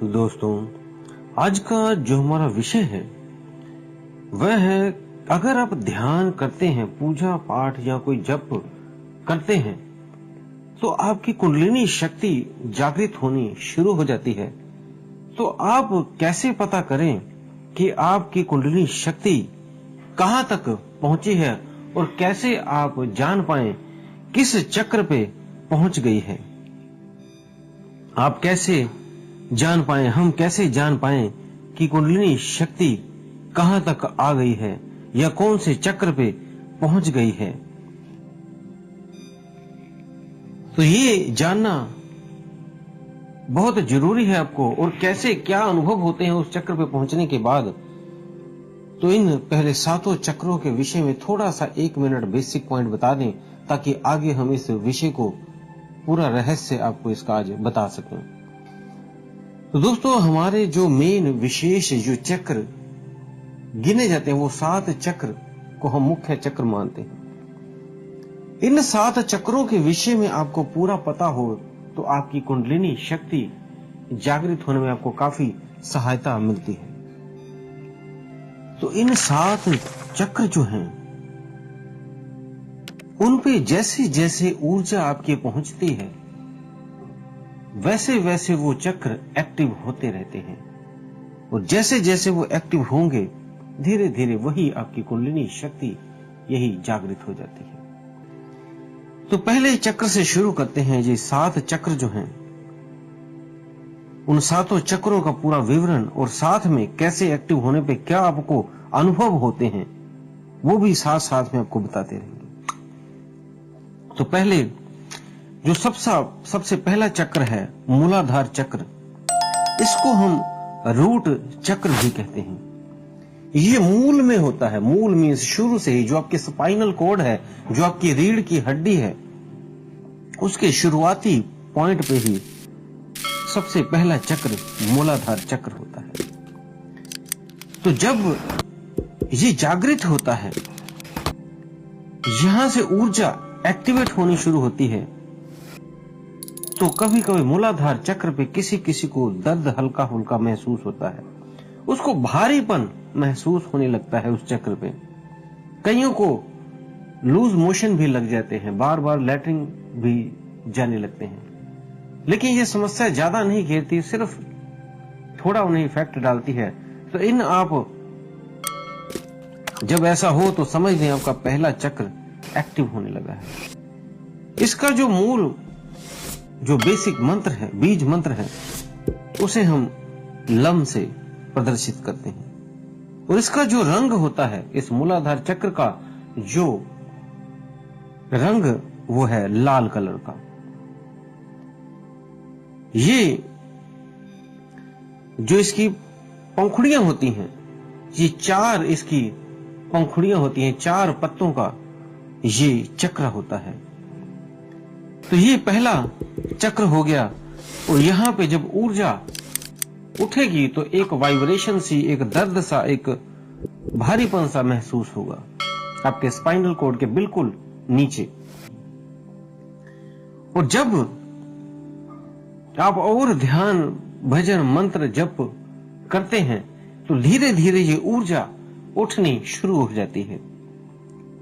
दोस्तों, आज का जो हमारा विषय है वह है, अगर आप ध्यान करते हैं, पूजा पाठ या कोई जप करते हैं तो आपकी कुंडलिनी शक्ति जागृत होनी शुरू हो जाती है। तो आप कैसे पता करें कि आपकी कुंडलिनी शक्ति कहां तक पहुंची है और कैसे आप जान पाएं किस चक्र पे पहुंच गई है। आप कैसे जान पाएं, हम कैसे जान पाएं कि कुंडलिनी शक्ति कहां तक आ गई है या कौन से चक्र पे पहुंच गई है। तो ये जानना बहुत जरूरी है आपको, और कैसे क्या अनुभव होते हैं उस चक्र पे पहुंचने के बाद। तो इन पहले 7 चक्रों के विषय में थोड़ा सा 1 मिनट बेसिक पॉइंट बता दें, ताकि आगे हम इस विषय को पूरा रहस्य आपको इसका आज बता सकें। तो दोस्तों, हमारे जो मेन विशेष जो चक्र गिने जाते हैं वो 7 चक्र को हम मुख्य चक्र मानते हैं। इन 7 चक्रों के विषय में आपको पूरा पता हो तो आपकी कुंडलिनी शक्ति जागृत होने में आपको काफी सहायता मिलती है। तो इन 7 चक्र जो हैं उन पे जैसे जैसे ऊर्जा आपकी पहुंचती है वैसे वैसे वो चक्र एक्टिव होते रहते हैं, और जैसे जैसे वो एक्टिव होंगे धीरे धीरे वही आपकी कुंडलिनी शक्ति यही जागृत हो जाती है। तो पहले चक्र से शुरू करते हैं। ये 7 चक्र जो हैं उन 7 चक्रों का पूरा विवरण और साथ में कैसे एक्टिव होने पे क्या आपको अनुभव होते हैं वो भी साथ साथ में आपको बताते रहेंगे। तो पहले जो सबसे पहला चक्र है मूलाधार चक्र, इसको हम रूट चक्र भी कहते हैं। ये मूल में होता है। मूल मीन्स शुरू से ही जो आपके स्पाइनल कॉर्ड है, जो आपकी रीढ़ की हड्डी है, उसके शुरुआती पॉइंट पे ही सबसे पहला चक्र मूलाधार चक्र होता है। तो जब ये जागृत होता है, यहां से ऊर्जा एक्टिवेट होनी शुरू होती है, तो कभी कभी मूलाधार चक्र पे किसी किसी को दर्द हल्का हल्का महसूस होता है, उसको भारीपन महसूस होने लगता है उस चक्र पे। कईयों को लूज मोशन भी लग जाते हैं, बार बार लैट्रिन भी जाने लगते हैं। लेकिन ये समस्या ज्यादा नहीं घेरती, सिर्फ थोड़ा उन्हें इफेक्ट डालती है। तो इन आप जब ऐसा हो तो समझ लें आपका पहला चक्र एक्टिव होने लगा है। इसका जो मूल जो बेसिक मंत्र है, बीज मंत्र है, उसे हम लम से प्रदर्शित करते हैं। और इसका जो रंग होता है, इस मूलाधार चक्र का जो रंग वो है लाल कलर का। ये जो इसकी पंखुड़ियां होती हैं, ये 4 इसकी पंखुड़ियां होती हैं, 4 पत्तों का ये चक्र होता है। तो ये पहला चक्र हो गया। और यहां पे जब ऊर्जा उठेगी तो एक वाइब्रेशन सी, एक दर्द सा, एक भारीपन सा महसूस होगा आपके स्पाइनल कॉर्ड के बिल्कुल नीचे। और जब आप और ध्यान, भजन, मंत्र जप करते हैं तो धीरे धीरे ये ऊर्जा उठनी शुरू हो जाती है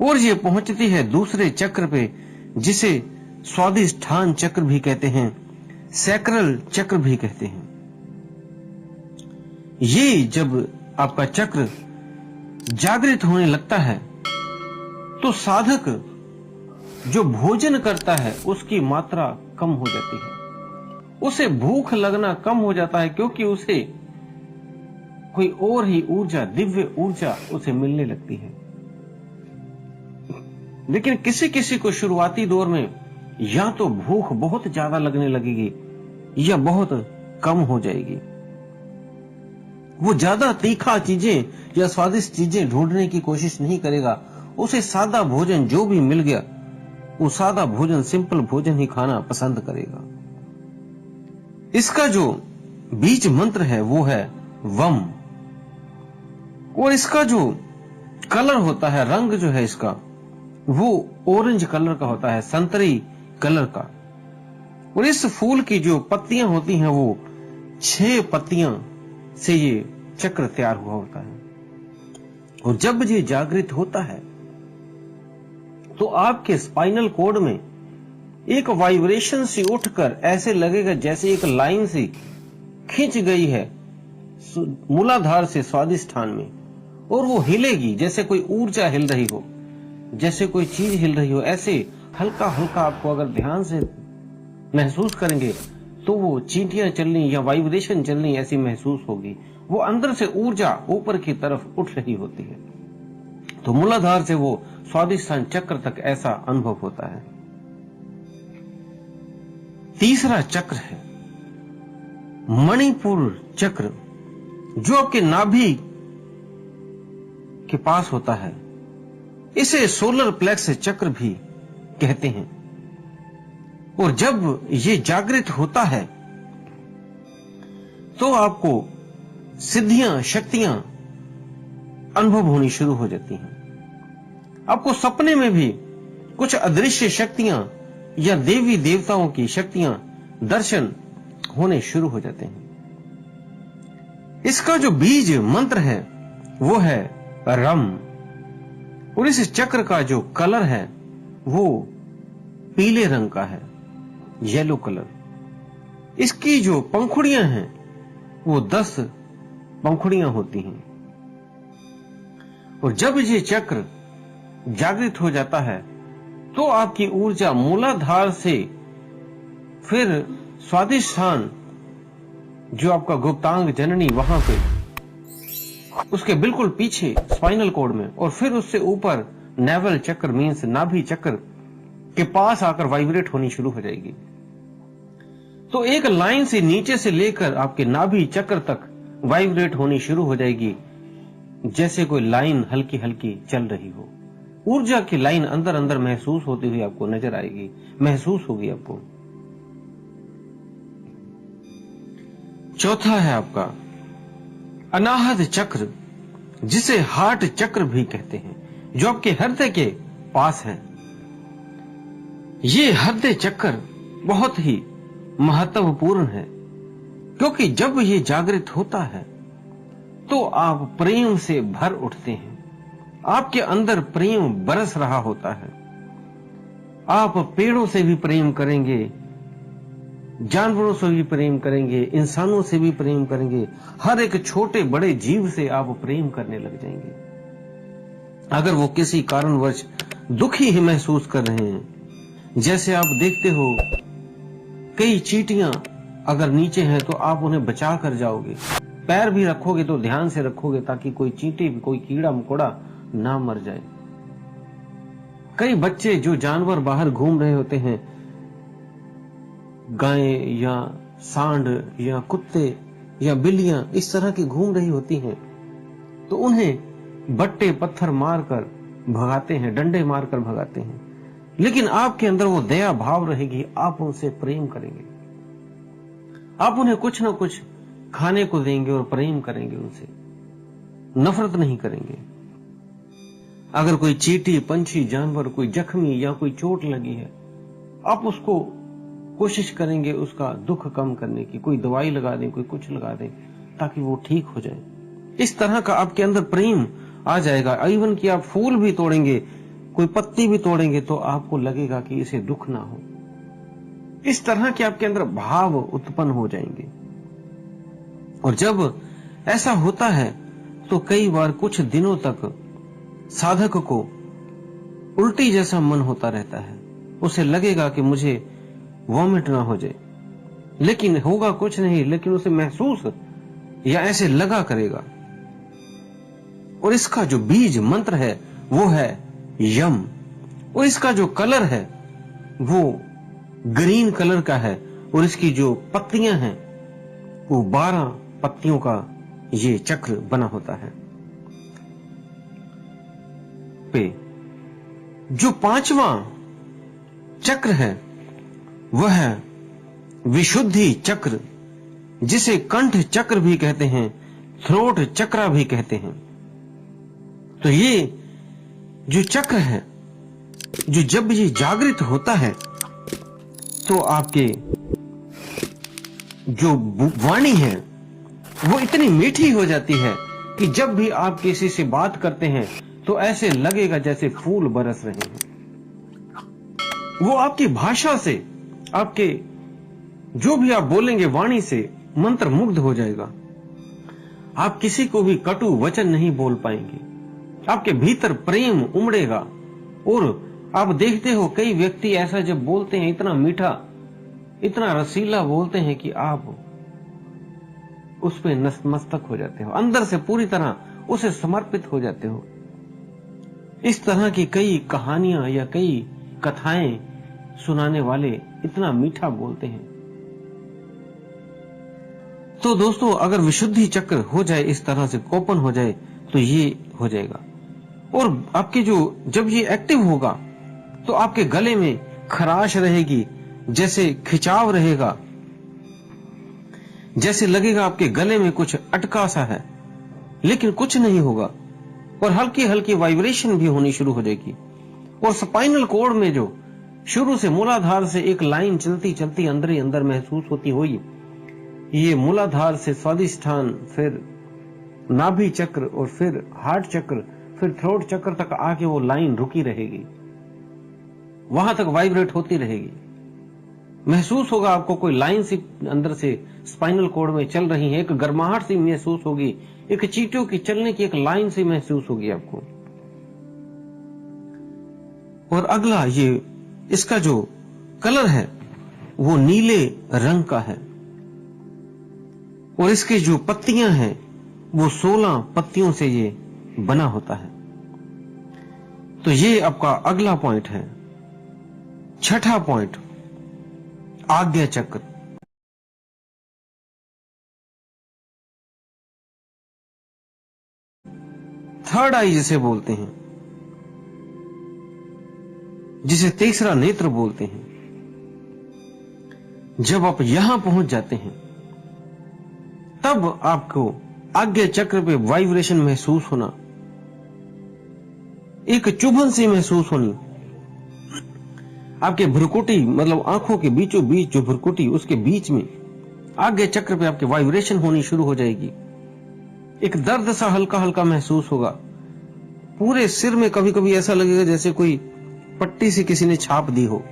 और ये पहुंचती है दूसरे चक्र पे, जिसे स्वादिष्ठान चक्र भी कहते हैं, सैक्रल चक्र भी कहते हैं। ये जब आपका चक्र जागृत होने लगता है तो साधक जो भोजन करता है उसकी मात्रा कम हो जाती है, उसे भूख लगना कम हो जाता है, क्योंकि उसे कोई और ही ऊर्जा, दिव्य ऊर्जा उसे मिलने लगती है। लेकिन किसी किसी को शुरुआती दौर में या तो भूख बहुत ज्यादा लगने लगेगी या बहुत कम हो जाएगी। वो ज्यादा तीखा चीजें या स्वादिष्ट चीजें ढूंढने की कोशिश नहीं करेगा, उसे सादा भोजन जो भी मिल गया वो सादा भोजन, सिंपल भोजन ही खाना पसंद करेगा। इसका जो बीज मंत्र है वो है वम, और इसका जो कलर होता है, रंग जो है इसका, वो ऑरेंज कलर का होता है, संतरी कलर का। और इस फूल की जो पत्तियां होती हैं वो 6 पत्तियां से ये चक्र तैयार हुआ होता है। और जब ये जागृत होता है तो आपके स्पाइनल कॉर्ड में एक वाइब्रेशन सी उठकर ऐसे लगेगा जैसे एक लाइन सी खींच गई है मूलाधार से स्वादिष्ठान में, और वो हिलेगी जैसे कोई ऊर्जा हिल रही हो, जैसे कोई चीज हिल रही हो। ऐसे हल्का हल्का आपको अगर ध्यान से महसूस करेंगे तो वो चींटियां चलनी या वाइब्रेशन चलनी ऐसी महसूस होगी। वो अंदर से ऊर्जा ऊपर की तरफ उठ रही होती है। तो मूलाधार से वो स्वादिष्ठान चक्र तक ऐसा अनुभव होता है। तीसरा चक्र है मणिपुर चक्र, जो आपके नाभि के पास होता है। इसे सोलर प्लेक्स चक्र भी कहते हैं। और जब ये जागृत होता है तो आपको सिद्धियां, शक्तियां अनुभव होनी शुरू हो जाती हैं। आपको सपने में भी कुछ अदृश्य शक्तियां या देवी देवताओं की शक्तियां दर्शन होने शुरू हो जाते हैं। इसका जो बीज मंत्र है वो है रम। और इस चक्र का जो कलर है वो पीले रंग का है, येलो कलर। इसकी जो पंखुड़ियां हैं वो 10 पंखुड़ियां होती हैं। और जब ये चक्र जागृत हो जाता है तो आपकी ऊर्जा मूलाधार से फिर स्वादिष्ठान, जो आपका गुप्तांग जननी वहां पे उसके बिल्कुल पीछे स्पाइनल कॉर्ड में, और फिर उससे ऊपर नेवल चक्र मीन्स नाभि चक्र के पास आकर वाइब्रेट होनी शुरू हो जाएगी। तो एक लाइन से नीचे से लेकर आपके नाभि चक्र तक वाइब्रेट होनी शुरू हो जाएगी, जैसे कोई लाइन हल्की हल्की चल रही हो। ऊर्जा की लाइन अंदर अंदर महसूस होती हुई आपको नजर आएगी, महसूस होगी आपको। चौथा है आपका अनाहत चक्र, जिसे हार्ट चक्र भी कहते हैं, जो आपके हृदय के पास है। ये हृदय चक्र बहुत ही महत्वपूर्ण है, क्योंकि जब ये जागृत होता है तो आप प्रेम से भर उठते हैं। आपके अंदर प्रेम बरस रहा होता है। आप पेड़ों से भी प्रेम करेंगे, जानवरों से भी प्रेम करेंगे, इंसानों से भी प्रेम करेंगे। हर एक छोटे बड़े जीव से आप प्रेम करने लग जाएंगे। अगर वो किसी कारणवश दुखी ही महसूस कर रहे हैं, जैसे आप देखते हो कई चींटियां अगर नीचे हैं तो आप उन्हें बचा कर जाओगे, पैर भी रखोगे तो ध्यान से रखोगे ताकि कोई चींटी, कोई कीड़ा मकोड़ा ना मर जाए। कई बच्चे जो जानवर बाहर घूम रहे होते हैं, गाय या सांड या कुत्ते या बिल्लियां इस तरह की घूम रही होती हैं, तो उन्हें बट्टे पत्थर मारकर भगाते हैं, डंडे मारकर भगाते हैं। लेकिन आपके अंदर वो दया भाव रहेगी, आप उनसे प्रेम करेंगे, आप उन्हें कुछ ना कुछ खाने को देंगे और प्रेम करेंगे, उनसे नफरत नहीं करेंगे। अगर कोई चींटी, पंछी, जानवर कोई जख्मी या कोई चोट लगी है, आप उसको कोशिश करेंगे उसका दुख कम करने की, कोई दवाई लगा दें, कोई कुछ लगा दें ताकि वो ठीक हो जाए। इस तरह का आपके अंदर प्रेम आ जाएगा। इवन कि आप फूल भी तोड़ेंगे, कोई पत्ती भी तोड़ेंगे तो आपको लगेगा कि इसे दुख ना हो। इस तरह के आपके अंदर भाव उत्पन्न हो जाएंगे। और जब ऐसा होता है तो कई बार कुछ दिनों तक साधक को उल्टी जैसा मन होता रहता है। उसे लगेगा कि मुझे वॉमिट ना हो जाए, लेकिन होगा कुछ नहीं, लेकिन उसे महसूस या ऐसे लगा करेगा। और इसका जो बीज मंत्र है वो है यम। और इसका जो कलर है वो ग्रीन कलर का है। और इसकी जो पत्तियां हैं वो 12 पत्तियों का ये चक्र बना होता है। पे जो 5वां चक्र है वह है विशुद्धि चक्र, जिसे कंठ चक्र भी कहते हैं, थ्रोट चक्र भी कहते हैं। तो ये जो चक्र है, जो जब ये जागृत होता है तो आपके जो वाणी है वो इतनी मीठी हो जाती है कि जब भी आप किसी से बात करते हैं तो ऐसे लगेगा जैसे फूल बरस रहे हैं। वो आपकी भाषा से, आपके जो भी आप बोलेंगे वाणी से मंत्र मुग्ध हो जाएगा। आप किसी को भी कटु वचन नहीं बोल पाएंगे। आपके भीतर प्रेम उमड़ेगा। और आप देखते हो कई व्यक्ति ऐसा जब बोलते हैं, इतना मीठा, इतना रसीला बोलते हैं कि आप उस पे नतमस्तक हो जाते हो, अंदर से पूरी तरह उसे समर्पित हो जाते हो। इस तरह की कई कहानियां या कई कथाएं सुनाने वाले इतना मीठा बोलते हैं। तो दोस्तों, अगर विशुद्धि चक्र हो जाए, इस तरह से ओपन हो जाए, तो ये हो जाएगा। और आपके जब ये एक्टिव होगा तो आपके गले में खराश रहेगी, जैसे खिंचाव रहेगा, जैसे लगेगा आपके गले में कुछ अटका सा है, लेकिन कुछ नहीं होगा। और हल्की हल्की वाइब्रेशन भी होनी शुरू हो जाएगी। और स्पाइनल कॉर्ड में जो शुरू से मूलाधार से एक लाइन चलती चलती अंदर ही अंदर महसूस होती हुई, ये मूलाधार से स्वादिष्ठान, फिर नाभि चक्र, और फिर हार्ट चक्र, फिर थ्रोट चक्र तक आके वो लाइन रुकी रहेगी, वहां तक वाइब्रेट होती रहेगी। महसूस होगा आपको कोई लाइन सी अंदर से स्पाइनल कॉर्ड में चल रही है, एक गर्माहट सी महसूस होगी, एक चींटियों की चलने की एक लाइन सी महसूस होगी आपको। और अगला, ये इसका जो कलर है वो नीले रंग का है। और इसकी जो पत्तियां हैं वो 16 पत्तियों से ये बना होता है। तो ये आपका अगला पॉइंट है। छठा पॉइंट, आज्ञा चक्र। थर्ड आई जिसे बोलते हैं, जिसे तीसरा नेत्र बोलते हैं। जब आप यहां पहुंच जाते हैं तब आपको आज्ञा चक्र पे वाइब्रेशन महसूस होना, एक चुभन सी महसूस होनी। आपके भ्रुकुटी, मतलब आंखों के बीचों बीच जो भ्रुकुटी, उसके बीच में आज्ञा चक्र पे आपके वाइब्रेशन होनी शुरू हो जाएगी। एक दर्द सा हल्का हल्का महसूस होगा। पूरे सिर में कभी कभी ऐसा लगेगा जैसे कोई पट्टी से किसी ने छाप दी हो,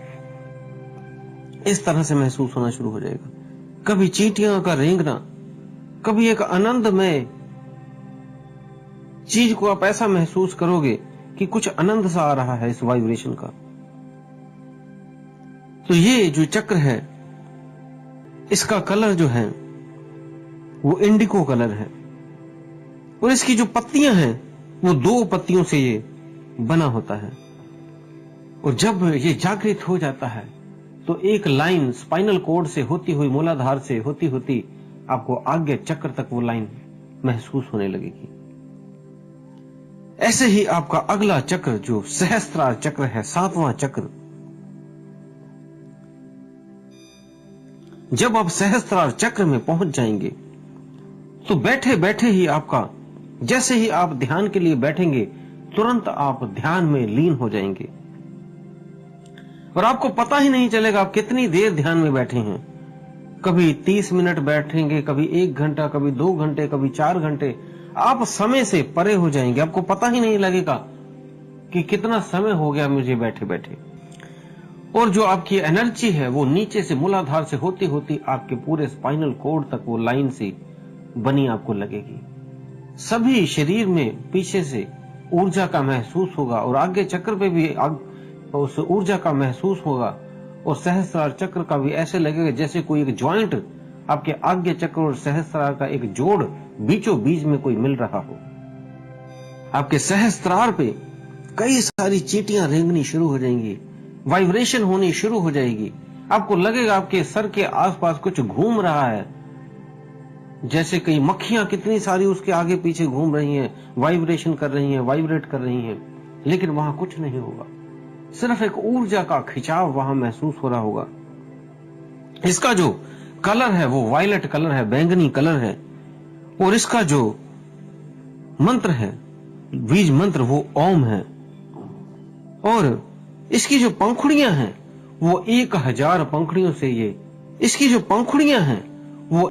इस तरह से महसूस होना शुरू हो जाएगा। कभी चींटियां का रेंगना, कभी एक आनंदमय चीज को आप ऐसा महसूस करोगे कि कुछ आनंद सा आ रहा है इस वाइब्रेशन का। तो ये जो चक्र है, इसका कलर जो है वो इंडिको कलर है। और इसकी जो पत्तियां हैं वो 2 पत्तियों से ये बना होता है। और जब ये जागृत हो जाता है तो एक लाइन स्पाइनल कॉर्ड से होती हुई, मूलाधार से होती होती आपको आज्ञा चक्र तक वो लाइन महसूस होने लगेगी। ऐसे ही आपका अगला चक्र जो सहस्त्रार चक्र है, 7वां चक्र, जब आप सहस्त्रार चक्र में पहुंच जाएंगे तो बैठे बैठे ही आपका, जैसे ही आप ध्यान के लिए बैठेंगे तुरंत आप ध्यान में लीन हो जाएंगे। और आपको पता ही नहीं चलेगा आप कितनी देर ध्यान में बैठे हैं। कभी 30 मिनट बैठेंगे, कभी 1 घंटा, कभी 2 घंटे, कभी 4 घंटे। आप समय से परे हो जाएंगे, आपको पता ही नहीं लगेगा कि कितना समय हो गया मुझे बैठे बैठे। और जो आपकी एनर्जी है वो नीचे से, मूलाधार से होती होती आपके पूरे स्पाइनल कॉर्ड तक वो लाइन सी बनी आपको लगेगी। सभी शरीर में पीछे से ऊर्जा का महसूस होगा और आगे चक्र पे भी उस ऊर्जा का महसूस होगा। और सहस्त्रार चक्र का भी ऐसे लगेगा जैसे कोई एक ज्वाइंट, आपके आज्ञा चक्र और सहस्त्रार का एक जोड़ बीचों बीच में कोई मिल रहा हो। आपके सहस्त्रार पे कई सारी चींटियां रेंगनी शुरू हो जाएंगी, वाइब्रेशन होनी शुरू हो जाएगी। आपको लगेगा आपके सर के आसपास कुछ घूम रहा है, जैसे कई मक्खियां कितनी सारी उसके आगे पीछे घूम रही हैं, वाइब्रेशन कर रही हैं, वाइब्रेट कर रही हैं, लेकिन वहां कुछ नहीं होगा। सिर्फ एक ऊर्जा का खिंचाव वहां महसूस हो रहा होगा। इसका जो कलर है वो वायलेट कलर है, बैंगनी कलर है। और इसका जो मंत्र है, बीज मंत्र, वो ओम है। और इसकी जो पंखुड़ियां हैं वो 1000 पंखुड़ियों से, ये इसकी जो पंखुड़ियां हैं वो